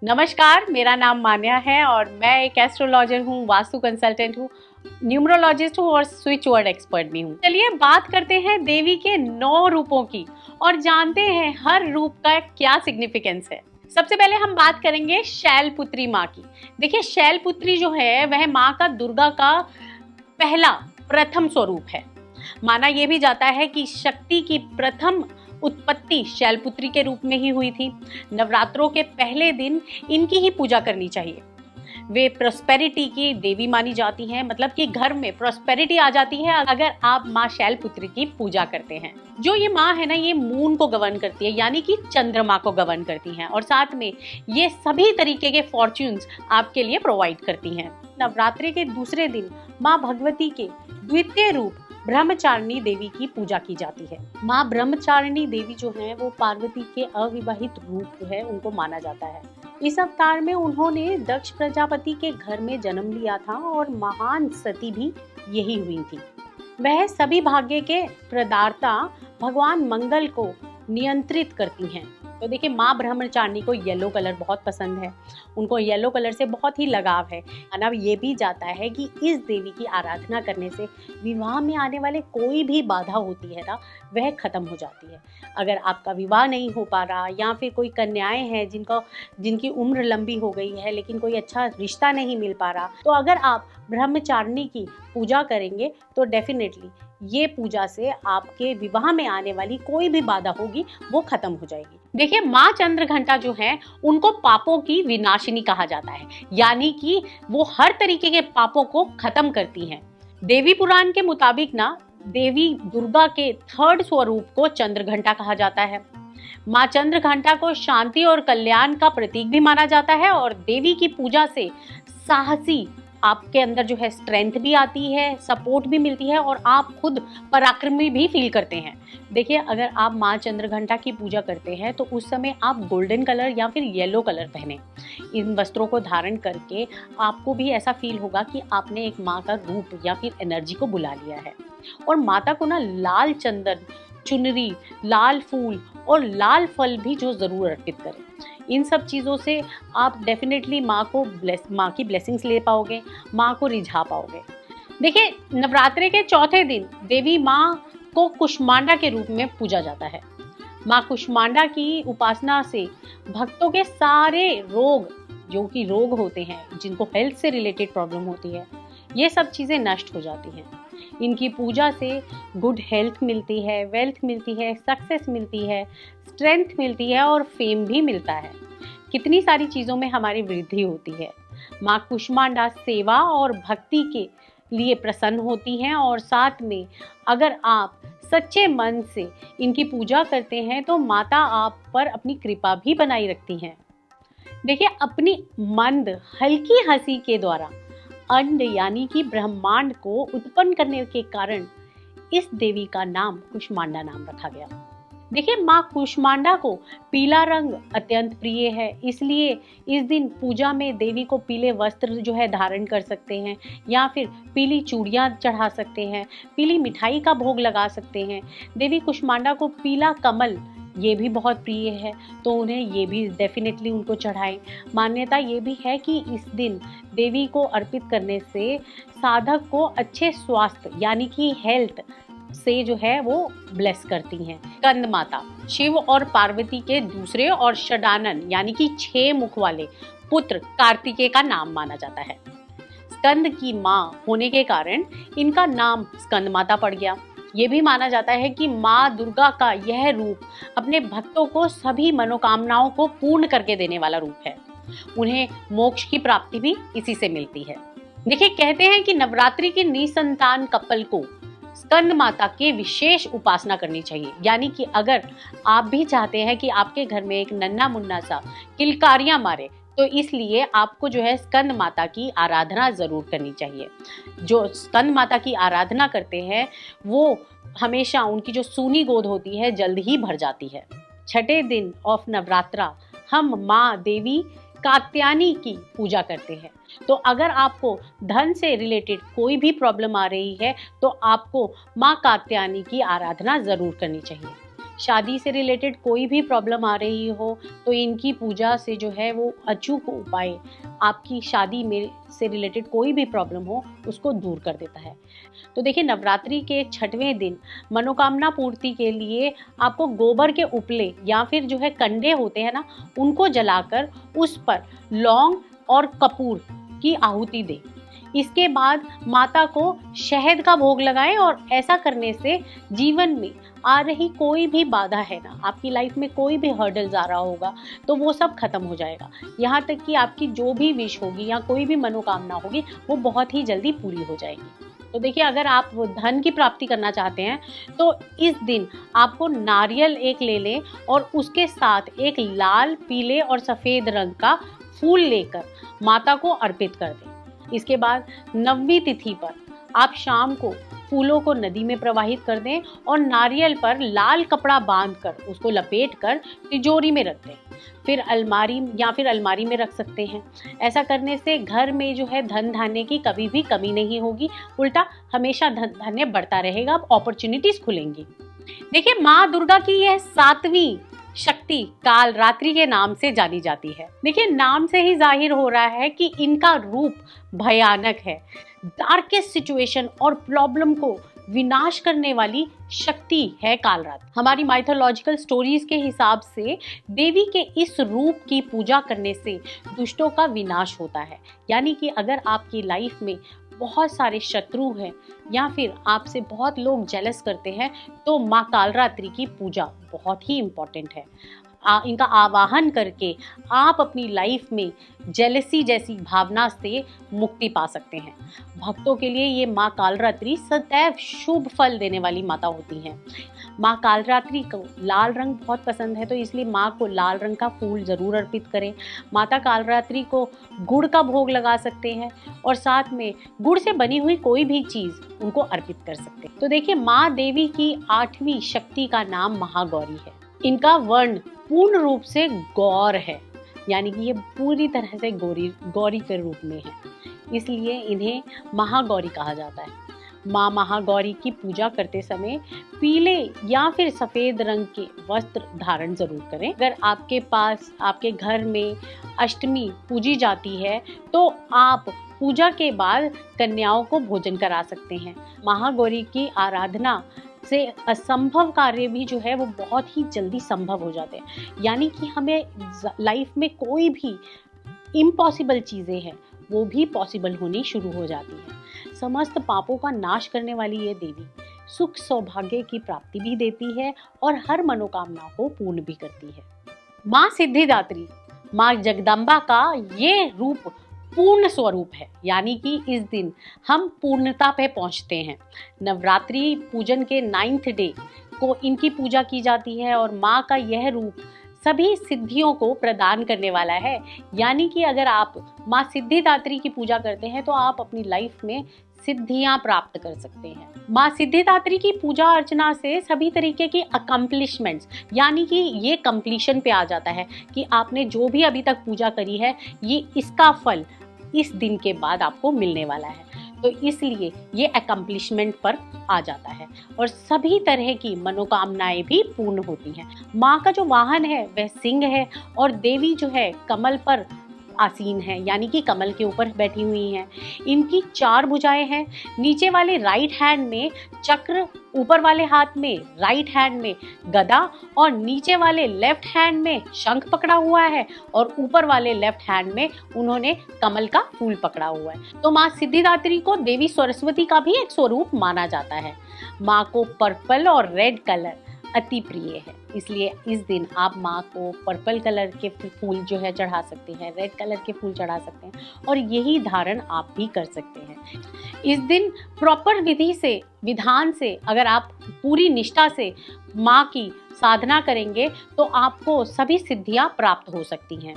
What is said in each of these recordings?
नमस्कार, मेरा नाम मान्या है और मैं एक एस्ट्रोलॉजर हूँ, वास्तु कंसल्टेंट हूँ, न्यूमरोलॉजिस्ट हूँ और स्विच वर्ड एक्सपर्ट भी हूँ। चलिए बात करते हैं देवी के 9 रूपों की और जानते हैं हर रूप का क्या सिग्निफिकेंस है। सबसे पहले हम बात करेंगे शैलपुत्री माँ की। देखिए शैलपुत्री जो है वह माँ का दुर्गा का प्रथम स्वरूप है। माना यह भी जाता है कि शक्ति की प्रथम उत्पत्ति शैलपुत्री के रूप में ही हुई थी। नवरात्रों के पहले दिन इनकी ही पूजा करनी चाहिए। वे प्रॉस्पेरिटी की देवी मानी जाती हैं, मतलब कि घर में प्रॉस्पेरिटी आ जाती है अगर आप माँ शैलपुत्री की पूजा करते हैं। जो ये माँ है ना, ये मून को गवर्न करती है, यानी कि चंद्रमा को गवर्न करती हैं और साथ में ये सभी तरीके के फॉर्च्यून्स आपके लिए प्रोवाइड करती हैं। नवरात्रि के दूसरे दिन माँ भगवती के द्वितीय रूप ब्रह्मचारिणी देवी की पूजा की जाती है। माँ ब्रह्मचारिणी देवी जो है वो पार्वती के अविवाहित रूप है, उनको माना जाता है। इस अवतार में उन्होंने दक्ष प्रजापति के घर में जन्म लिया था और महान सती भी यही हुई थी। वह सभी भाग्य के प्रदाता भगवान मंगल को नियंत्रित करती हैं। तो देखिए माँ ब्रह्मचारिणी को येलो कलर बहुत पसंद है, उनको येलो कलर से बहुत ही लगाव है। माना ये भी जाता है कि इस देवी की आराधना करने से विवाह में आने वाले कोई भी बाधा होती है ना, वह खत्म हो जाती है। अगर आपका विवाह नहीं हो पा रहा या फिर कोई कन्याएं हैं जिनकी उम्र लंबी हो गई है लेकिन कोई अच्छा रिश्ता नहीं मिल पा रहा, तो अगर आप ब्रह्मचारिणी की पूजा करेंगे तो डेफिनेटली ये पूजा से आपके विवाह में आने वाली कोई भी बाधा होगी वो खत्म हो जाएगी। देखिए माँ चंद्रघंटा जो है उनको पापों की विनाशिनी कहा जाता है, यानी कि वो हर तरीके के पापों को खत्म करती हैं। देवी पुराण के मुताबिक ना देवी दुर्गा के थर्ड स्वरूप को चंद्रघंटा कहा जाता है। माँ चंद्रघंटा को शांति और कल्याण का प्रतीक भी माना जाता है और देवी की पूजा से साहसी आपके अंदर जो है स्ट्रेंथ भी आती है, सपोर्ट भी मिलती है और आप खुद पराक्रमी भी फील करते हैं। देखिए अगर आप माँ चंद्रघंटा की पूजा करते हैं तो उस समय आप गोल्डन कलर या फिर येलो कलर पहने। इन वस्त्रों को धारण करके आपको भी ऐसा फील होगा कि आपने एक माँ का रूप या फिर एनर्जी को बुला लिया है। और माता को ना लाल चंदन, चुनरी, लाल फूल और लाल फल भी जो जरूर अर्पित करें। इन सब चीज़ों से आप डेफिनेटली माँ की ब्लेसिंग्स ले पाओगे, माँ को रिझा पाओगे। देखिए नवरात्रि के चौथे दिन देवी माँ को कुष्मांडा के रूप में पूजा जाता है। माँ कुष्मांडा की उपासना से भक्तों के सारे रोग, जो कि रोग होते हैं, जिनको हेल्थ से रिलेटेड प्रॉब्लम होती है, ये सब चीज़ें नष्ट हो जाती हैं। इनकी पूजा से गुड हेल्थ मिलती है, वेल्थ मिलती है, सक्सेस मिलती है, स्ट्रेंथ मिलती है और फेम भी मिलता है। कितनी सारी चीज़ों में हमारी वृद्धि होती है। माँ कुष्मांडा सेवा और भक्ति के लिए प्रसन्न होती हैं और साथ में अगर आप सच्चे मन से इनकी पूजा करते हैं तो माता आप पर अपनी कृपा भी बनाई रखती हैं। देखिए अपनी मंद हल्की हंसी के द्वारा अंड यानी कि ब्रह्मांड को उत्पन्न करने के कारण इस देवी का नाम कुष्मांडा नाम रखा गया। देखिए माँ कुष्मांडा को पीला रंग अत्यंत प्रिय है, इसलिए इस दिन पूजा में देवी को पीले वस्त्र जो है धारण कर सकते हैं या फिर पीली चूड़ियाँ चढ़ा सकते हैं, पीली मिठाई का भोग लगा सकते हैं। देवी कुष्मांडा को पीला कमल ये भी बहुत प्रिय है, तो उन्हें ये भी डेफिनेटली उनको चढ़ाएं। मान्यता ये भी है कि इस दिन देवी को अर्पित करने से साधक को अच्छे स्वास्थ्य यानी कि हेल्थ से जो है वो ब्लेस करती हैं। स्कंद माता शिव और पार्वती के दूसरे और षडानन यानी कि 6 मुख वाले पुत्र कार्तिकेय का नाम माना जाता है। स्कंद की माँ होने के कारण इनका नाम स्कंद माता पड़ गया। ये भी माना जाता है कि माँ दुर्गा का यह रूप अपने भक्तों को सभी मनोकामनाओं को पूर्ण करके देने वाला रूप है। उन्हें मोक्ष की प्राप्ति भी इसी से मिलती है। देखिए कहते हैं कि नवरात्रि के निसंतान कपल को स्कंद माता के विशेष उपासना करनी चाहिए, यानी कि अगर आप भी चाहते हैं कि आपके घर में एक नन्हा मुन्ना सा किलकारियां मारे तो इसलिए आपको जो है स्कंद माता की आराधना जरूर करनी चाहिए। जो स्कंद माता की आराधना करते हैं वो हमेशा उनकी जो सूनी गोद होती है जल्द ही भर जाती है। छठे दिन ऑफ नवरात्रा हम माँ देवी कात्यायनी की पूजा करते हैं। तो अगर आपको धन से रिलेटेड कोई भी प्रॉब्लम आ रही है तो आपको माँ कात्यायनी की आराधना जरूर करनी चाहिए। शादी से रिलेटेड कोई भी प्रॉब्लम आ रही हो तो इनकी पूजा से जो है वो अचूक उपाय आपकी शादी में से रिलेटेड कोई भी प्रॉब्लम हो उसको दूर कर देता है। तो देखिए, नवरात्रि के 6वें दिन मनोकामना पूर्ति के लिए आपको गोबर के उपले या फिर जो है कंडे होते हैं ना, उनको जलाकर उस पर लौंग और कपूर की आहुति दें। इसके बाद माता को शहद का भोग लगाएं और ऐसा करने से जीवन में आ रही कोई भी बाधा है ना, आपकी लाइफ में कोई भी हर्डल्स आ रहा होगा तो वो सब खत्म हो जाएगा। यहाँ तक कि आपकी जो भी विश होगी या कोई भी मनोकामना होगी वो बहुत ही जल्दी पूरी हो जाएगी। तो देखिए, अगर आप धन की प्राप्ति करना चाहते हैं तो इस दिन आपको नारियल एक ले लें और उसके साथ एक लाल, पीले और सफ़ेद रंग का फूल लेकर माता को अर्पित कर दें। इसके बाद 9वीं तिथि पर आप शाम को फूलों को नदी में प्रवाहित कर दें और नारियल पर लाल कपड़ा बांधकर उसको लपेटकर तिजोरी में रख दें। फिर अलमारी में रख सकते हैं। ऐसा करने से घर में जो है धन धान्य की कभी भी कमी नहीं होगी, उल्टा हमेशा धन धान्य बढ़ता रहेगा, अपॉर्चुनिटीज खुलेंगी। देखिए, माँ दुर्गा की यह 7वीं शक्ति काल रात्रि के नाम से जानी जाती है। देखिए, नाम से ही जाहिर हो रहा है कि इनका रूप भयानक है। डार्केस्ट सिचुएशन और प्रॉब्लम को विनाश करने वाली शक्ति है कालरात्रि। हमारी माइथोलॉजिकल स्टोरीज के हिसाब से देवी के इस रूप की पूजा करने से दुष्टों का विनाश होता है। यानी कि अगर आपकी लाइफ में बहुत सारे शत्रु हैं या फिर आपसे बहुत लोग जेलस करते हैं तो माँ कालरात्रि की पूजा बहुत ही इम्पोर्टेंट है। इनका आवाहन करके आप अपनी लाइफ में जेलसी जैसी भावना से मुक्ति पा सकते हैं। भक्तों के लिए ये माँ कालरात्रि सदैव शुभ फल देने वाली माता होती हैं। माँ कालरात्रि को लाल रंग बहुत पसंद है, तो इसलिए माँ को लाल रंग का फूल ज़रूर अर्पित करें। माता कालरात्रि को गुड़ का भोग लगा सकते हैं और साथ में गुड़ से बनी हुई कोई भी चीज़ उनको अर्पित कर सकते हैं। तो देखिए, माँ देवी की 8वीं शक्ति का नाम महागौरी है। इनका वर्ण पूर्ण रूप से गौर है, यानी कि ये पूरी तरह से गौरी के रूप में है, इसलिए इन्हें महागौरी कहा जाता है। माँ महागौरी की पूजा करते समय पीले या फिर सफ़ेद रंग के वस्त्र धारण जरूर करें। अगर आपके पास आपके घर में अष्टमी पूजी जाती है तो आप पूजा के बाद कन्याओं को भोजन करा सकते हैं। महागौरी की आराधना से असंभव कार्य भी जो है वो बहुत ही जल्दी संभव हो जाते हैं। यानी कि हमें लाइफ में कोई भी इम्पॉसिबल चीज़ें हैं वो भी पॉसिबल होनी शुरू हो जाती हैं। समस्त पापों का नाश करने वाली ये देवी सुख सौभाग्य की प्राप्ति भी देती है और हर मनोकामना को पूर्ण भी करती है। माँ सिद्धिदात्री, माँ जगदम्बा का ये रूप पूर्ण स्वरूप है, यानी कि इस दिन हम पूर्णता पे पहुंचते हैं। नवरात्रि पूजन के 9th डे को इनकी पूजा की जाती है और माँ का यह रूप सभी सिद्धियों को प्रदान करने वाला है। यानी कि अगर आप माँ सिद्धिदात्री की पूजा करते हैं तो आप अपनी लाइफ में सिद्धियां प्राप्त कर सकते हैं। माँ सिद्धिदात्री की पूजा अर्चना से सभी तरीके की अकम्पलिशमेंट्स, यानी कि ये कंप्लीशन पे आ जाता है कि आपने जो भी अभी तक पूजा करी है ये इसका फल इस दिन के बाद आपको मिलने वाला है। तो इसलिए ये अकम्पलिशमेंट पर आ जाता है और सभी तरह की मनोकामनाएं भी पूर्ण होती हैं। माँ का जो वाहन है वह सिंह है और देवी जो है कमल पर आसीन है, यानी कि कमल के ऊपर बैठी हुई हैं। इनकी 4 भुजाएं हैं। नीचे वाले राइट हैंड में चक्र, ऊपर वाले हाथ में राइट हैंड में गदा और नीचे वाले लेफ्ट हैंड में शंख पकड़ा हुआ है और ऊपर वाले लेफ्ट हैंड में उन्होंने कमल का फूल पकड़ा हुआ है। तो माँ सिद्धिदात्री को देवी सरस्वती का भी एक स्वरूप माना जाता है। माँ को पर्पल और रेड कलर अति प्रिय है, इसलिए इस दिन आप माँ को पर्पल कलर के फूल जो है चढ़ा सकते हैं, रेड कलर के फूल चढ़ा सकते हैं और यही धारण आप भी कर सकते हैं। इस दिन प्रॉपर विधान से अगर आप पूरी निष्ठा से माँ की साधना करेंगे तो आपको सभी सिद्धियां प्राप्त हो सकती हैं।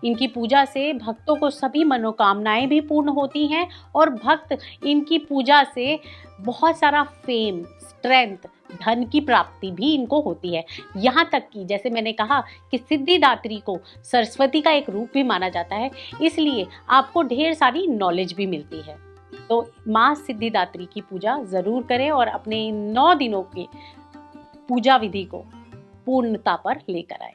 इनकी पूजा से भक्तों को सभी मनोकामनाएं भी पूर्ण होती हैं और भक्त इनकी पूजा से बहुत सारा फेम, स्ट्रेंथ, धन की प्राप्ति भी इनको होती है। यहाँ तक कि जैसे मैंने कहा कि सिद्धिदात्री को सरस्वती का एक रूप भी माना जाता है, इसलिए आपको ढेर सारी नॉलेज भी मिलती है। तो माँ सिद्धिदात्री की पूजा ज़रूर करें और अपने इन 9 दिनों के पूजा विधि को पूर्णता पर लेकर आए।